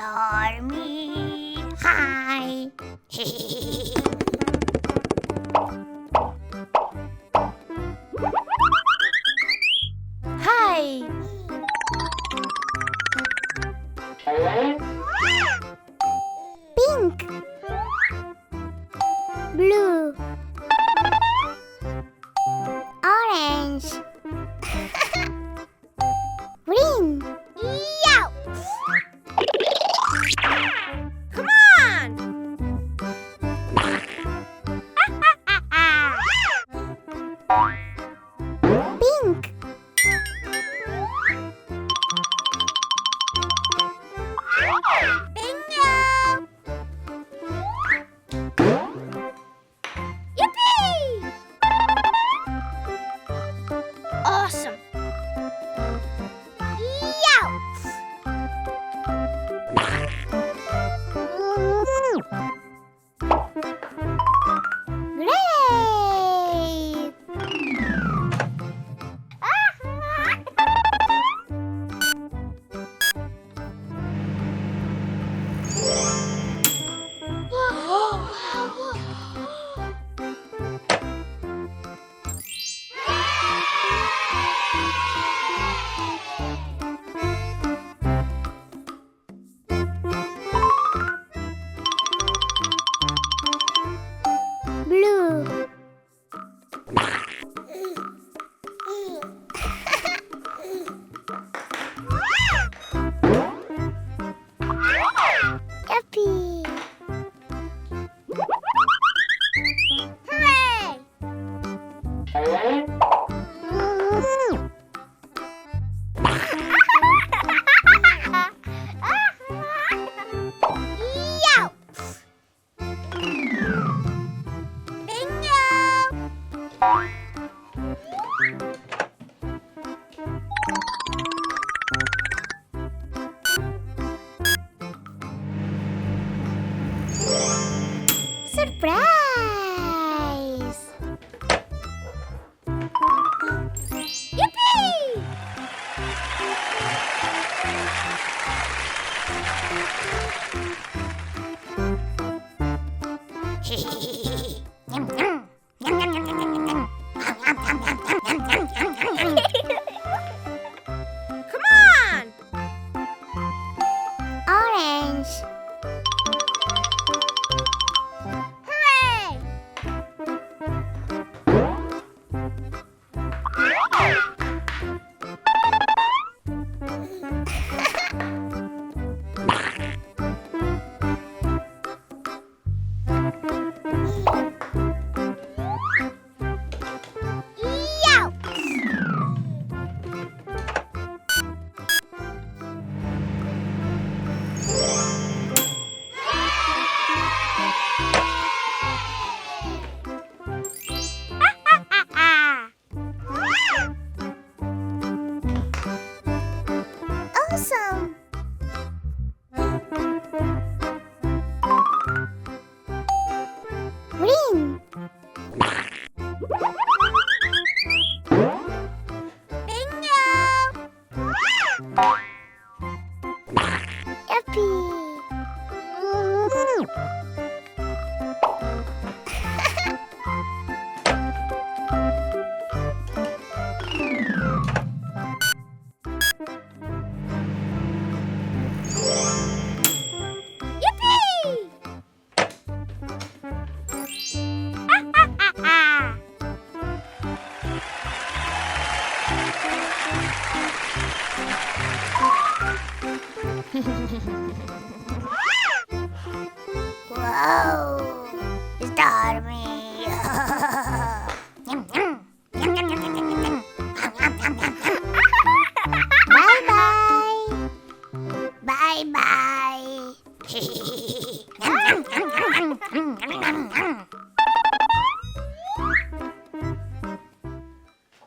Stormy, hi. Hi. Pink, blue, orange, green. Yow! Come on! Pink. Bingo! Yippee! Awesome! Yow! Great! Blue. Yuppie. Hooray! Yow! Bingo! Surprise! Yippee! Yum, yum. Yum, yum, yum, yum, yum, yum. Yum, yum, yum, yum, yum, yum, yum, yum, yum. Come on! Orange. Hooray! Yow! Awesome! Green. Bingo! Yuppie! Yippee! Whoa! Stormy! Yum, yum. Yum, yum, yum, yum, yum, yum, yum. Yum, yum, yum, yum, yum. Bye-bye! Bye-bye!